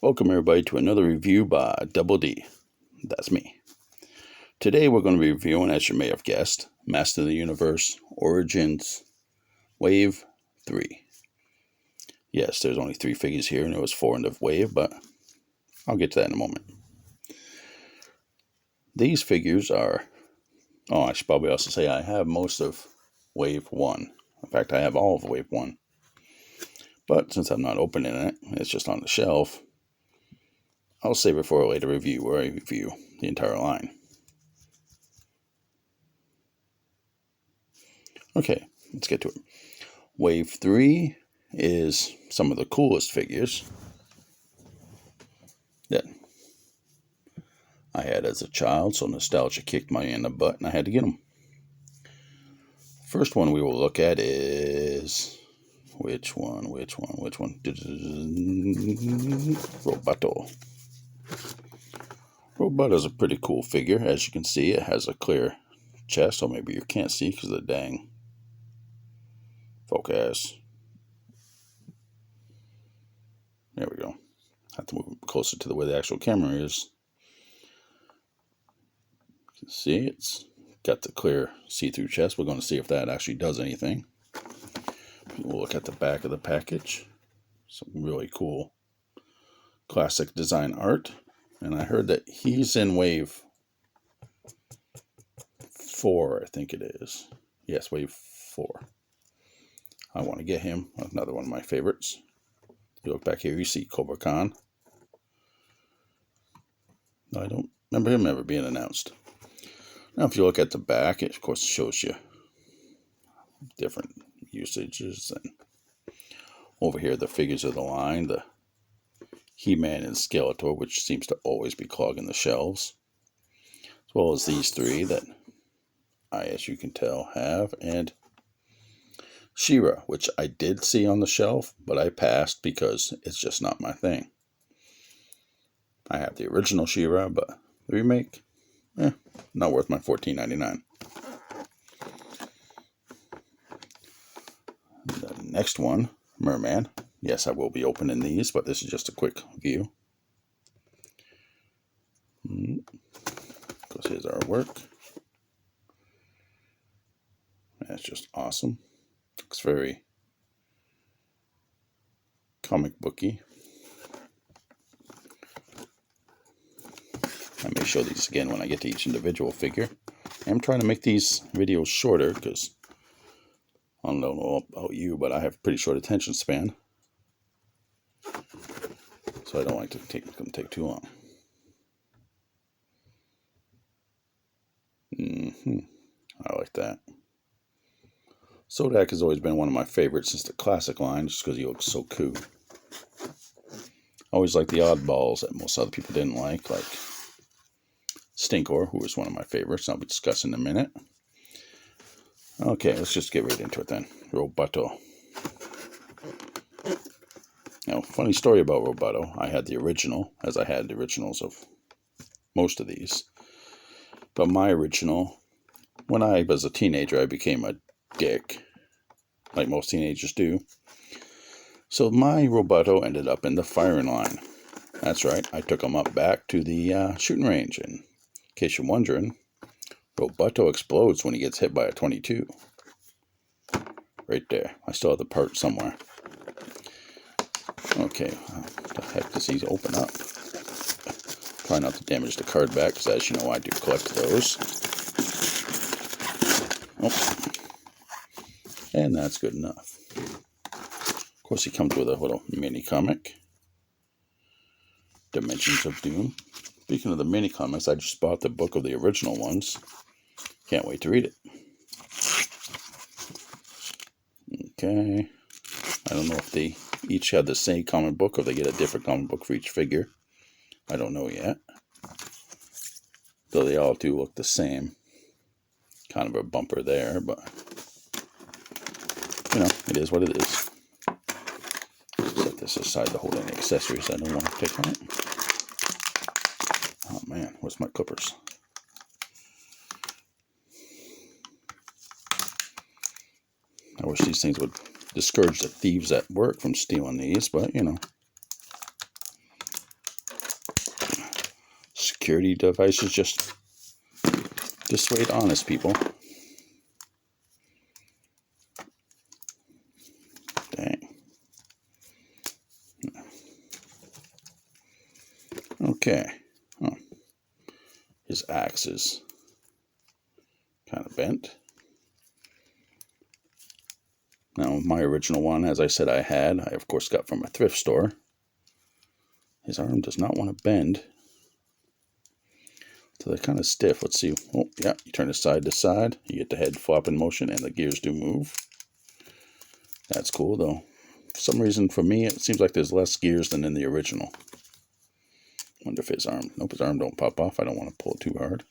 Welcome everybody to another review by Double D. That's me. Today we're going to be reviewing, as you may have guessed, Master of the Universe Origins Wave 3. Yes, there's only 3 figures here and there was 4 in the wave, but I'll get to that in a moment. These figures are, I should probably also say I have most of Wave 1. In fact, I have all of Wave 1. But since I'm not opening it, it's just on the shelf, I'll save it for a later review where I review the entire line. Okay, let's get to it. Wave 3 is some of the coolest figures that I had as a child, so nostalgia kicked my in the butt and I had to get them. First one we will look at is... Which one? Roboto. Roboto's a pretty cool figure. As you can see, it has a clear chest, or maybe you can't see because of the dang focus. There we go. Have to move closer to where the actual camera is. You can see it's got the clear see-through chest. We're going to see if that actually does anything. We'll look at the back of the package. Some really cool classic design art. And I heard that he's in Wave 4, I think it is. Yes, Wave 4. I want to get him. Another one of my favorites. You look back here, you see Cobra Khan. I don't remember him ever being announced. Now, if you look at the back, it of course shows you different usages. And over here, the figures of the line, the He-Man and Skeletor, which seems to always be clogging the shelves. As well as these 3 that I, as you can tell, have. And She-Ra, which I did see on the shelf, but I passed because it's just not my thing. I have the original She-Ra, but the remake, not worth my $14.99. The next one, Merman. Yes, I will be opening these, but this is just a quick view. Because here's our work. That's just awesome. Looks very comic booky. I may show these again when I get to each individual figure. I'm trying to make these videos shorter because I don't know about you, but I have a pretty short attention span. So I don't like to take too long. I like that. Sodak has always been one of my favorites since the classic line, just because he looks so cool. I always like the oddballs that most other people didn't like Stinkor, who was one of my favorites. I'll be discussing in a minute. Okay, let's just get right into it then. Roboto. Now, funny story about Roboto. I had the original, as I had the originals of most of these. But my original, when I was a teenager, I became a dick, like most teenagers do. So my Roboto ended up in the firing line. That's right, I took him up back to the shooting range. And in case you're wondering, Roboto explodes when he gets hit by a .22. Right there. I still have the part somewhere. Okay, what the heck does he open up? Try not to damage the card back, because as you know, I do collect those. Oh. And that's good enough. Of course, he comes with a little mini comic. Dimensions of Doom. Speaking of the mini comics, I just bought the book of the original ones. Can't wait to read it. Okay. I don't know if they each have the same comic book or they get a different comic book for each figure. I don't know yet. Though they all do look the same. Kind of a bumper there, but you know, it is what it is. Set this aside to hold any accessories I don't want to take out. Oh man, where's my clippers? I wish these things would discourage the thieves at work from stealing these, but you know. security devices just dissuade honest people. Dang. Okay. Oh. His axe is kind of bent. Now, my original one, as I said I of course got from a thrift store. His arm does not want to bend. So they're kind of stiff. Let's see. Oh, yeah, you turn it side to side. You get the head flop in motion and the gears do move. That's cool, though. For some reason, for me, it seems like there's less gears than in the original. Wonder if his arm... Nope, his arm don't pop off. I don't want to pull it too hard.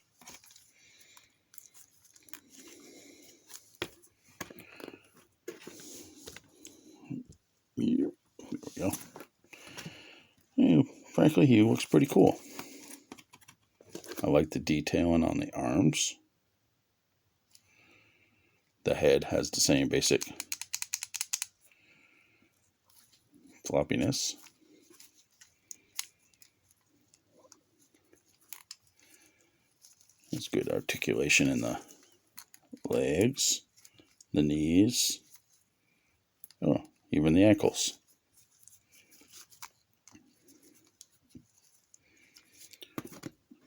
There we go. And frankly, he looks pretty cool. I like the detailing on the arms. The head has the same basic floppiness. There's good articulation in the legs, the knees, oh, even the ankles.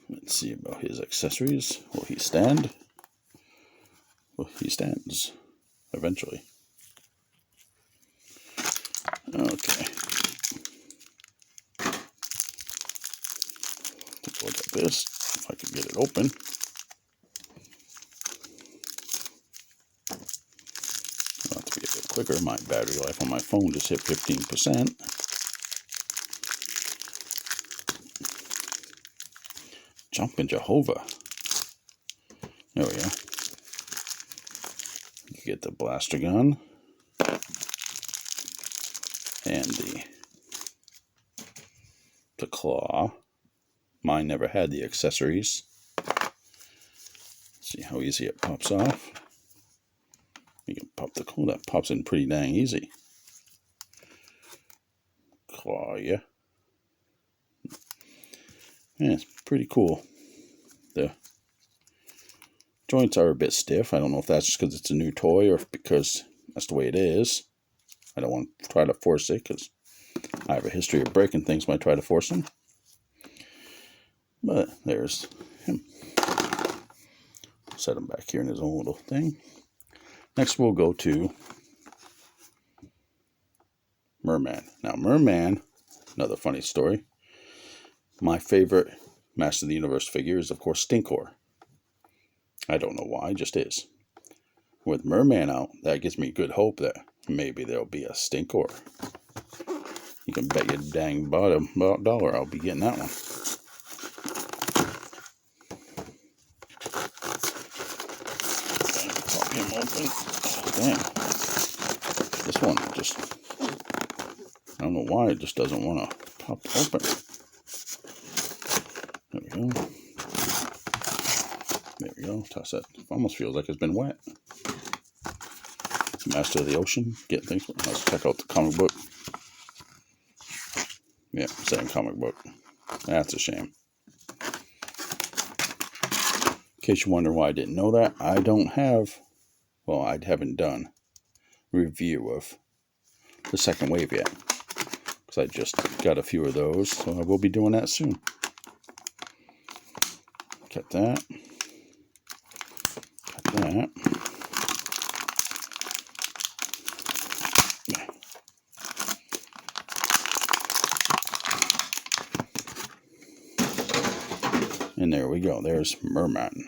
Let's see about his accessories. Will he stand? Well, he stands eventually. Okay. Take a look at this. If I can get it open. I'll have to be a bit quicker. My battery life on my phone just hit 15%. Jumping Jehovah. There we go. You get the blaster gun and the claw. Mine never had the accessories. See how easy it pops off. You can pop the claw. That pops in pretty dang easy. Claw, yeah. Yeah, it's pretty cool. The joints are a bit stiff. I don't know if that's just because it's a new toy or because that's the way it is. I don't want to try to force it because I have a history of breaking things when I try to force them. But there's him. Set him back here in his own little thing. Next we'll go to Merman. Now Merman, another funny story. My favorite Master of the Universe figure is, of course, Stinkor. I don't know why, it just is. With Merman out, that gives me good hope that maybe there'll be a Stinkor. You can bet your dang bottom dollar I'll be getting that one. Pop him open. Oh, damn. This one just... I don't know why it just doesn't want to pop open. There we go. There we go. Toss that. Almost feels like it's been wet. Master of the Ocean. Getting things. Let's check out the comic book. Yeah, same comic book. That's a shame. In case you wonder why I didn't know that, I don't have... Well, I haven't done a review of the second wave yet. Because I just got a few of those, so I will be doing that soon. Cut that. Cut that. And there we go. There's Merman.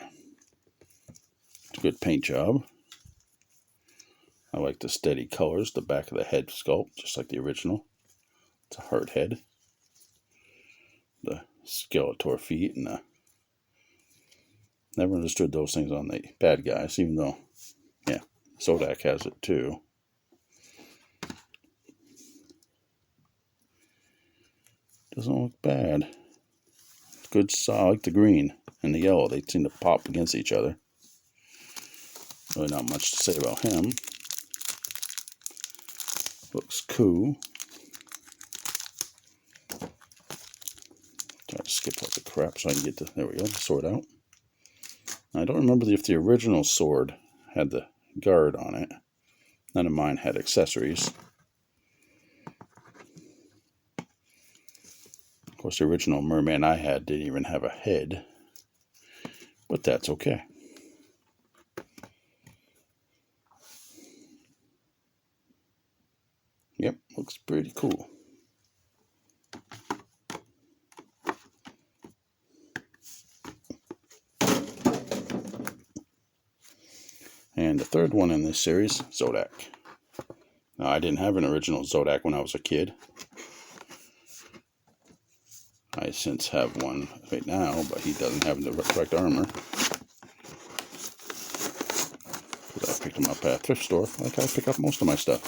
It's a good paint job. I like the steady colors. The back of the head sculpt, just like the original. It's a hard head. The Skeletor feet and the... Never understood those things on the bad guys, even though, yeah, Zodak has it too. Doesn't look bad. Good, I like the green and the yellow. They seem to pop against each other. Really not much to say about him. Looks cool. Gotta skip all the crap so I can get the, there we go, the sword out. I don't remember if the original sword had the guard on it. None of mine had accessories. Of course, the original merman I had didn't even have a head, but that's okay. Yep, looks pretty cool. And the third one in this series, Zodak. Now, I didn't have an original Zodak when I was a kid. I since have one right now, but he doesn't have the correct armor. Because I picked him up at a thrift store, like I pick up most of my stuff.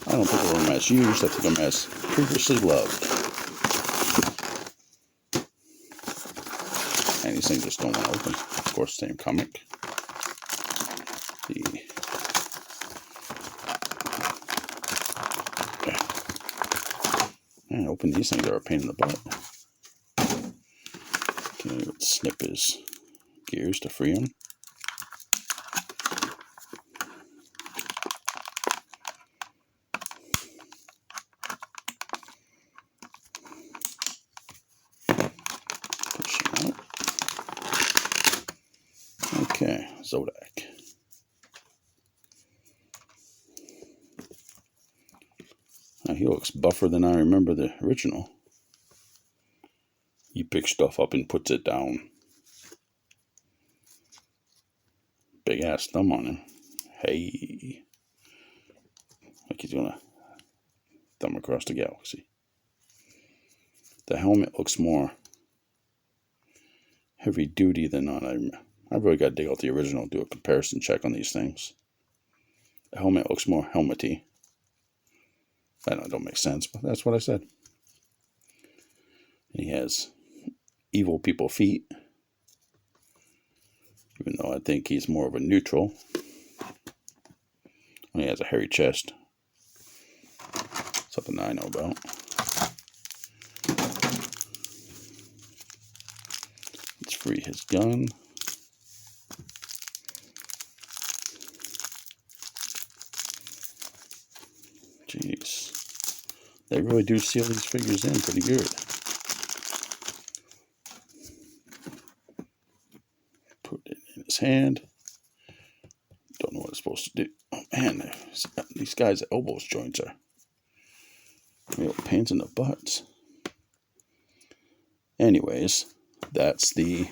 I don't think of them as used, I think of them as previously loved. And these things just don't want to open. Of course, same comic. And open these things are a pain in the butt. Okay, let's snip his gears to free him. Push him out. Okay, Zodak. Now he looks buffer than I remember the original. He picks stuff up and puts it down. Big ass thumb on him. Hey. Like he's gonna thumb across the galaxy. The helmet looks more heavy duty than not. I've really got to dig out the original, do a comparison check on these things. The helmet looks more helmety. I know it don't make sense, but that's what I said. And he has evil people feet. Even though I think he's more of a neutral. And he has a hairy chest. Something I know about. Let's free his gun. Jeez. They really do seal these figures in pretty good. Put it in his hand. Don't know what it's supposed to do. Oh man, these guys' elbows joints are real pains in the butts. Anyways, that's the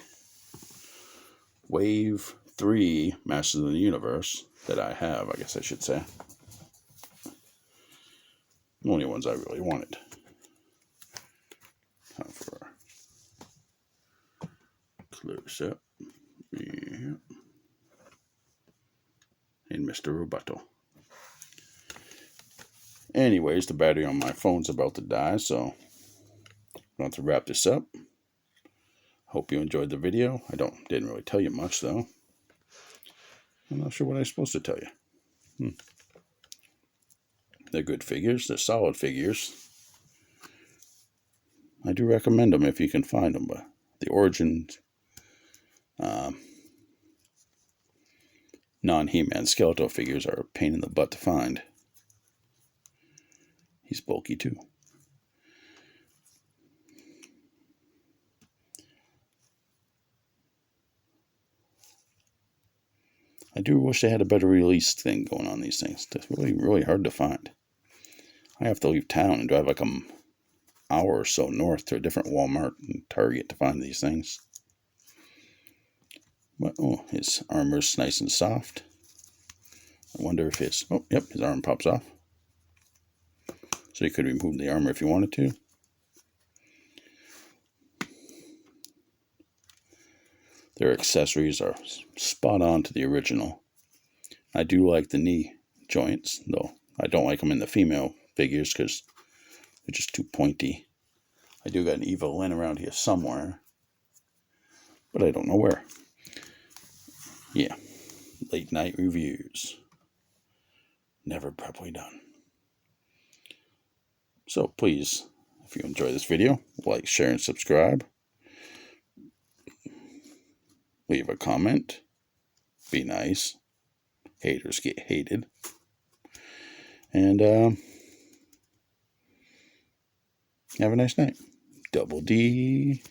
Wave 3 Masters of the Universe that I have, I guess I should say. The only ones I really wanted. Time for a close up. Yeah. And Mr. Roboto. Anyways, the battery on my phone's about to die, so I'm going to wrap this up. Hope you enjoyed the video. I didn't really tell you much though. I'm not sure what I'm supposed to tell you. They're good figures. They're solid figures. I do recommend them if you can find them, but the Origin non-He-Man Skeletor figures are a pain in the butt to find. He's bulky too. I do wish they had a better release thing going on these things. It's really, really hard to find. I have to leave town and drive like an hour or so north to a different Walmart and Target to find these things. But, oh, his armor's nice and soft. I wonder if his arm pops off. So you could remove the armor if you wanted to. Their accessories are spot on to the original. I do like the knee joints, though I don't like them in the female figures because they're just too pointy. I do got an Eva Lynn around here somewhere, but I don't know where. Yeah, late night reviews. never properly done. So please, if you enjoy this video, like, share, and subscribe. Leave a comment. Be nice. Haters get hated. And have a nice night. Double D.